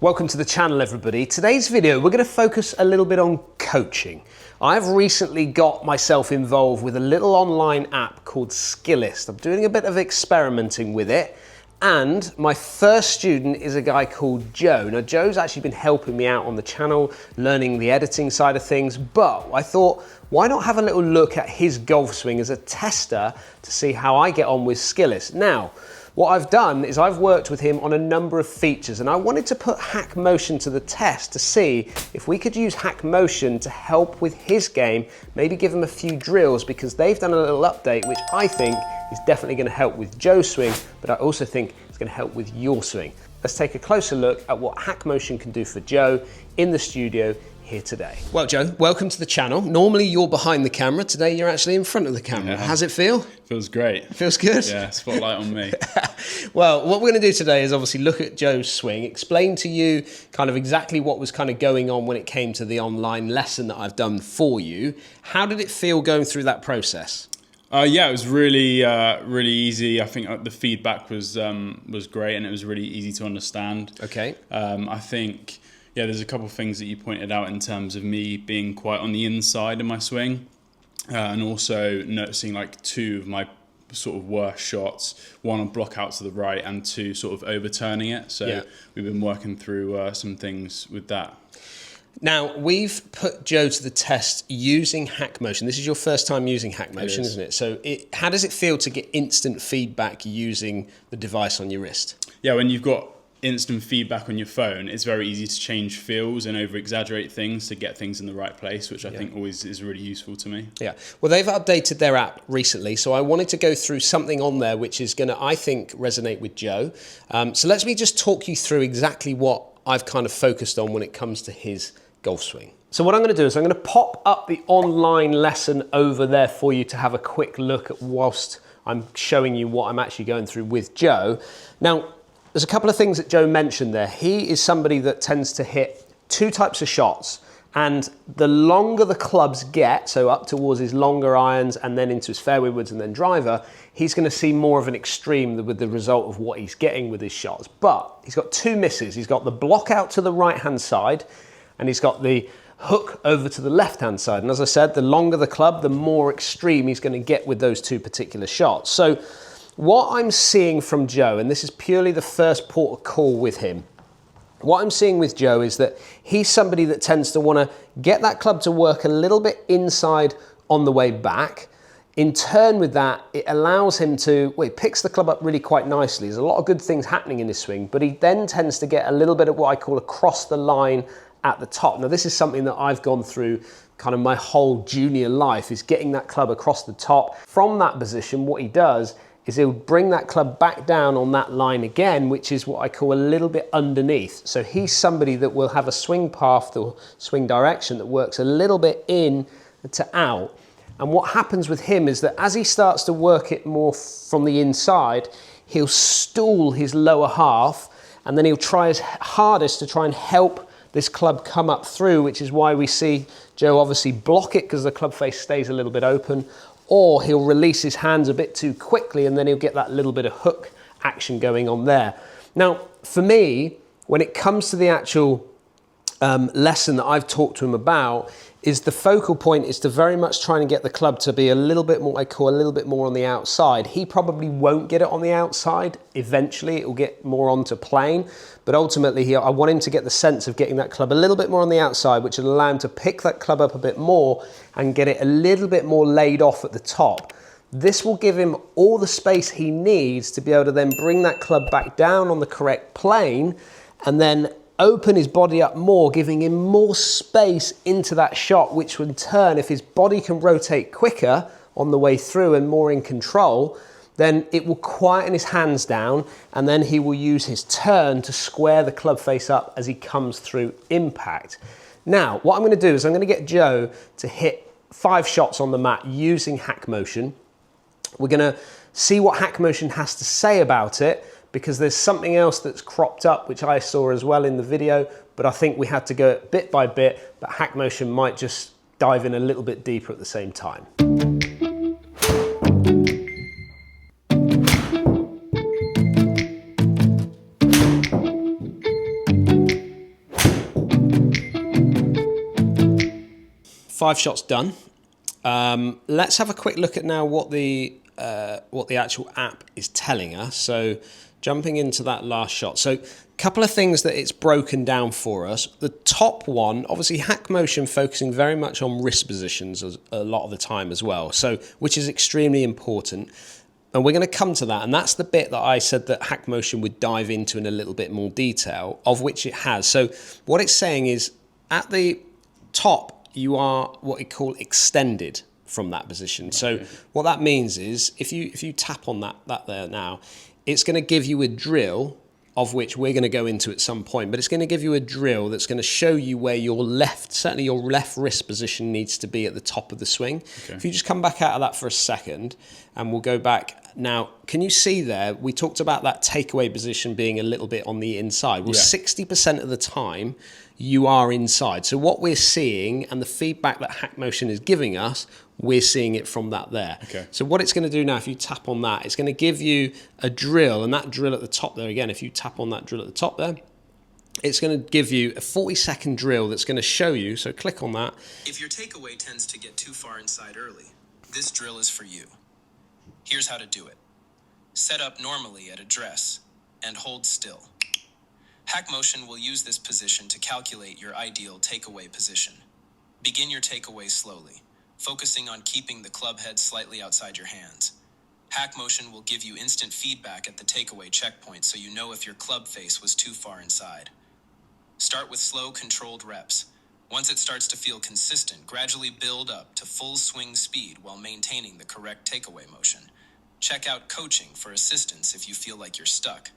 Welcome to the channel, everybody. Today's video, we're going to focus a little bit on coaching. I've recently got myself involved with a little online app called Skillist. I'm doing a bit of experimenting with it, and my first student is a guy called Joe. Now, Joe's actually been helping me out on the channel, learning the editing side of things, but I thought, why not have a little look at his golf swing as a tester to see how I get on with Skillist? Now, what I've done is I've worked with him on a number of features, and I wanted to put HackMotion to the test to see if we could use HackMotion to help with his game, maybe give him a few drills, because they've done a little update which I think is definitely going to help with Joe's swing, but I also think it's going to help with your swing. Let's take a closer look at what HackMotion can do for Joe in the studio here today. Well, Joe, welcome to the channel. Normally you're behind the camera. Today you're actually in front of the camera. Yeah. How's it feel? Feels great. Feels good? Yeah, spotlight on me. Well, what we're going to do today is obviously look at Joe's swing, explain to you kind of exactly what was kind of going on when it came to the online lesson that I've done for you. How did it feel going through that process? Yeah, it was really easy. I think the feedback was great, and it was really easy to understand. Okay. I think, yeah, there's a couple of things that you pointed out in terms of me being quite on the inside of my swing, and also noticing like two of my sort of worst shots, one on block out to the right and two sort of overturning it. So yeah, we've been working through some things with that. Now, we've put Joe to the test using HackMotion. This is your first time using HackMotion, isn't it? So how does it feel to get instant feedback using the device on your wrist? Yeah, when you've got instant feedback on your phone, it's very easy to change feels and over-exaggerate things to get things in the right place, which I think always is really useful to me. Yeah, well, they've updated their app recently, so I wanted to go through something on there which is going to, I think, resonate with Joe. So let me just talk you through exactly what I've kind of focused on when it comes to his golf swing. So what I'm going to do is I'm going to pop up the online lesson over there for you to have a quick look at whilst I'm showing you what I'm actually going through with Joe. Now, there's a couple of things that Joe mentioned there. He is somebody that tends to hit two types of shots, and the longer the clubs get, so up towards his longer irons and then into his fairway woods and then driver, he's going to see more of an extreme with the result of what he's getting with his shots. But he's got two misses. He's got the block out to the right-hand side, and he's got the hook over to the left-hand side. And as I said, the longer the club, the more extreme he's going to get with those two particular shots. So what I'm seeing from Joe, and this is purely the first port of call with him, what I'm seeing with Joe is that he's somebody that tends to want to get that club to work a little bit inside on the way back. In turn with that, it allows him to, well, he picks the club up really quite nicely. There's a lot of good things happening in his swing, but he then tends to get a little bit of what I call across the line at the top. Now, this is something that I've gone through kind of my whole junior life, is getting that club across the top. From that position, what he does is he'll bring that club back down on that line again, which is what I call a little bit underneath. So he's somebody that will have a swing path or swing direction that works a little bit in to out. And what happens with him is that as he starts to work it more from the inside, he'll stall his lower half, and then he'll try his hardest to try and help this club come up through, which is why we see Joe obviously block it because the club face stays a little bit open, or he'll release his hands a bit too quickly and then he'll get that little bit of hook action going on there. Now, for me, when it comes to the actual lesson that I've talked to him about, is the focal point is to very much try and get the club to be a little bit more, I call a little bit more on the outside. He probably won't get it on the outside. Eventually it will get more onto plane, but ultimately I want him to get the sense of getting that club a little bit more on the outside, which will allow him to pick that club up a bit more and get it a little bit more laid off at the top. This will give him all the space he needs to be able to then bring that club back down on the correct plane and then open his body up more, giving him more space into that shot, which in turn, if his body can rotate quicker on the way through and more in control, then it will quieten his hands down, and then he will use his turn to square the club face up as he comes through impact. Now, what I'm going to do is I'm going to get Joe to hit 5 shots on the mat using HackMotion. We're going to see what HackMotion has to say about it, because there's something else that's cropped up, which I saw as well in the video, but I think we had to go bit by bit, but HackMotion might just dive in a little bit deeper at the same time. 5 shots done. Let's have a quick look at now what the actual app is telling us. So jumping into that last shot. So a couple of things that it's broken down for us. The top one, obviously HackMotion focusing very much on wrist positions a lot of the time as well. So, which is extremely important. And we're going to come to that. And that's the bit that I said that HackMotion would dive into in a little bit more detail, of which it has. So what it's saying is at the top, you are what we call extended from that position. So what that means is if you tap on that there now, it's going to give you a drill, of which we're going to go into at some point, but it's going to give you a drill that's going to show you where your left, certainly your left wrist position needs to be at the top of the swing. Okay. If you just come back out of that for a second, and we'll go back. Now, can you see there, we talked about that takeaway position being a little bit on the inside. Well, 60% of the time, you are inside. So what we're seeing and the feedback that HackMotion is giving us, we're seeing it from that there. Okay. So what it's going to do now, if you tap on that, it's going to give you a drill, and that drill at the top there, again, if you tap on that drill at the top there, it's going to give you a 40-second drill that's going to show you, so click on that. If your takeaway tends to get too far inside early, this drill is for you. Here's how to do it. Set up normally at address and hold still. HackMotion will use this position to calculate your ideal takeaway position. Begin your takeaway slowly, focusing on keeping the club head slightly outside your hands. HackMotion will give you instant feedback at the takeaway checkpoint so you know if your club face was too far inside. Start with slow, controlled reps. Once it starts to feel consistent, gradually build up to full swing speed while maintaining the correct takeaway motion. Check out coaching for assistance if you feel like you're stuck.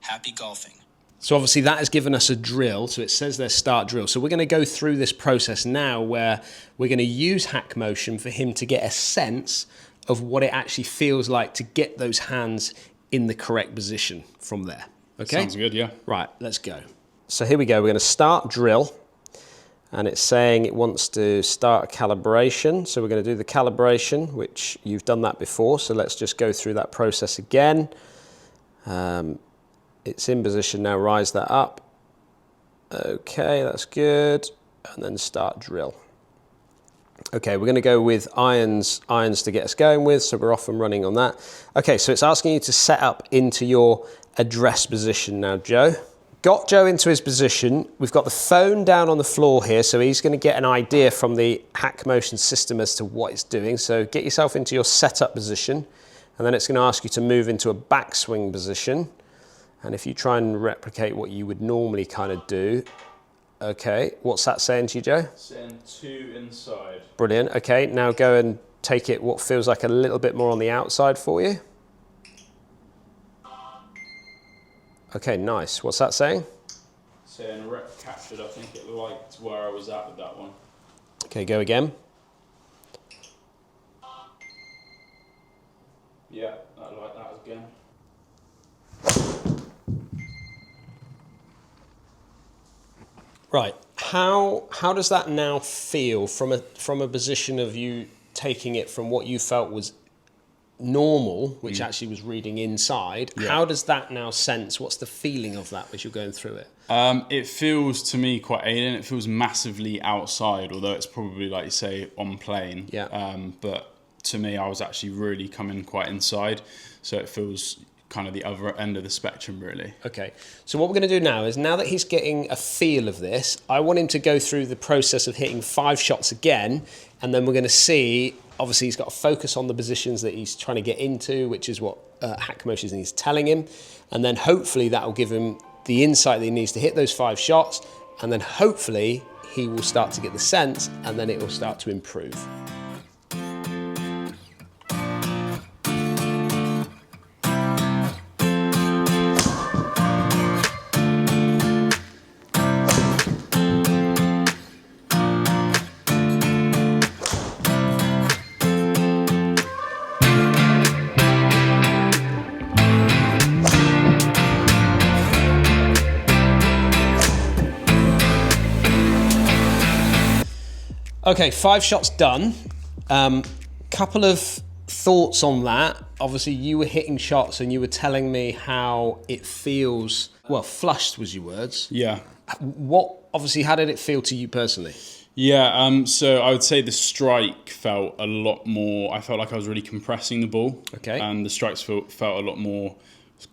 Happy golfing. So obviously that has given us a drill. So it says there start drill. So we're going to go through this process now where we're going to use HackMotion for him to get a sense of what it actually feels like to get those hands in the correct position from there. Okay? Sounds good, yeah. Right, let's go. So here we go. We're going to start drill. And it's saying it wants to start a calibration. So we're going to do the calibration, which you've done that before. So let's just go through that process again. It's in position now, rise that up. Okay, that's good. And then start drill. Okay, we're going to go with irons to get us going with. So we're off and running on that. Okay, so it's asking you to set up into your address position now, Joe. Got Joe into his position. We've got the phone down on the floor here, so he's going to get an idea from the HackMotion system as to what it's doing. So get yourself into your setup position, and then it's going to ask you to move into a backswing position. And if you try and replicate what you would normally kind of do, okay, what's that saying to you, Joe? Saying 2 inside. Brilliant. Okay, now go and take it what feels like a little bit more on the outside for you. Okay, nice. What's that saying? Saying rep captured. I think it liked where I was at with that one. Okay, go again. Yeah, I like that again. Right. How does that now feel from a position of you taking it from what you felt was normal, which actually was reading inside? Yeah. How does that now sense? What's the feeling of that as you're going through it? It feels to me quite alien. It feels massively outside, although it's probably, like you say, on plane. Yeah. But to me, I was actually really coming quite inside. So it feels kind of the other end of the spectrum, really. Okay. So what we're going to do now is, now that he's getting a feel of this, I want him to go through the process of hitting 5 shots again, and then we're going to see, obviously he's got to focus on the positions that he's trying to get into, which is what HackMotion is telling him, and then hopefully that will give him the insight that he needs to hit those 5 shots, and then hopefully he will start to get the sense, and then it will start to improve. Okay, 5 shots done. Couple of thoughts on that. Obviously, you were hitting shots and you were telling me how it feels. Well, flushed was your words. Yeah. How did it feel to you personally? Yeah, so I would say the strike felt a lot more, I felt like I was really compressing the ball. Okay. And the strikes felt a lot more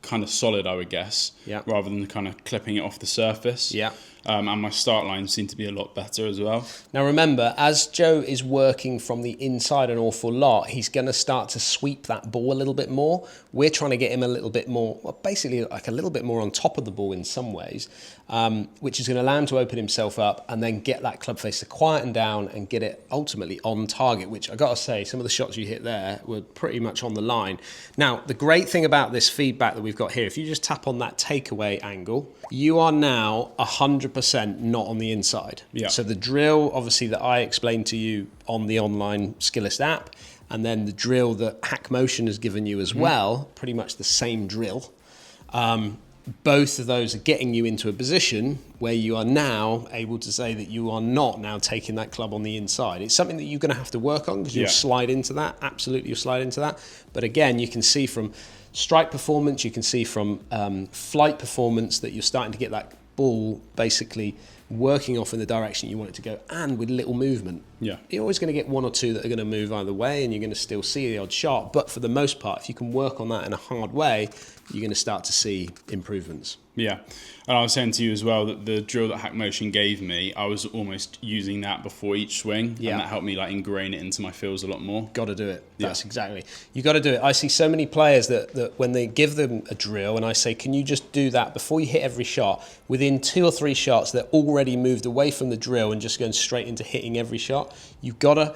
kind of solid, I would guess, Yeah. rather than kind of clipping it off the surface. Yeah. And my start line seemed to be a lot better as well. Now remember, as Joe is working from the inside an awful lot, he's going to start to sweep that ball a little bit more. We're trying to get him a little bit more, well, basically like a little bit more on top of the ball in some ways, which is going to allow him to open himself up and then get that club face to quieten down and get it ultimately on target, which I got to say, some of the shots you hit there were pretty much on the line. Now, the great thing about this feedback that we've got here, if you just tap on that takeaway angle, you are now 100% not on the inside. Yeah. So the drill, obviously, that I explained to you on the online Skillist app, and then the drill that HackMotion has given you as well, pretty much the same drill. Both of those are getting you into a position where you are now able to say that you are not now taking that club on the inside. It's something that you're going to have to work on because you'll slide into that. Absolutely, you'll slide into that. But again, you can see from strike performance, you can see from flight performance that you're starting to get that ball basically working off in the direction you want it to go, and with little movement. Yeah. You're always going to get one or two that are going to move either way, and you're going to still see the odd shot. But for the most part, if you can work on that in a hard way, you're going to start to see improvements. Yeah, and I was saying to you as well that the drill that HackMotion gave me, I was almost using that before each swing, and that helped me like ingrain it into my feels a lot more. Got to do it. That's exactly. You got to do it. I see so many players that when they give them a drill, and I say, can you just do that before you hit every shot? Within 2 or 3 shots, they're already moved away from the drill and just going straight into hitting every shot. You've got to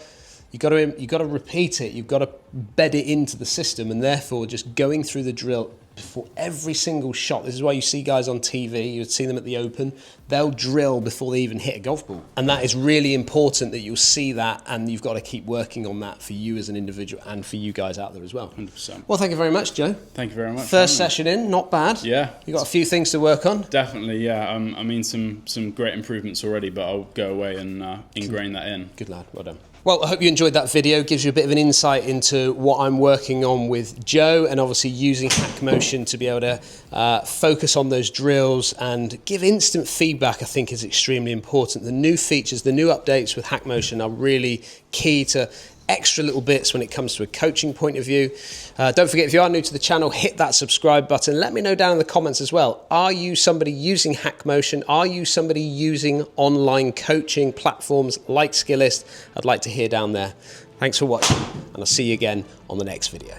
repeat it. You've got to bed it into the system, and therefore just going through the drill before every single shot. This is why you see guys on TV, you would see them at the Open, they'll drill before they even hit a golf ball. And that is really important that you'll see that, and you've got to keep working on that for you as an individual and for you guys out there as well. 100%. Well, thank you very much, Joe. Thank you very much. First session in, not bad. Yeah. You got a few things to work on? Definitely, yeah. I mean, some great improvements already, but I'll go away and ingrain that in. Good lad, well done. Well, I hope you enjoyed that video. It gives you a bit of an insight into what I'm working on with Joe, and obviously using HackMotion to be able to focus on those drills and give instant feedback, I think is extremely important. The new features, the new updates with HackMotion are really key to extra little bits when it comes to a coaching point of view. Don't forget, if you are new to the channel, hit that subscribe button. Let me know down in the comments as well. Are you somebody using HackMotion? Are you somebody using online coaching platforms like Skillist? I'd like to hear down there. Thanks for watching, and I'll see you again on the next video.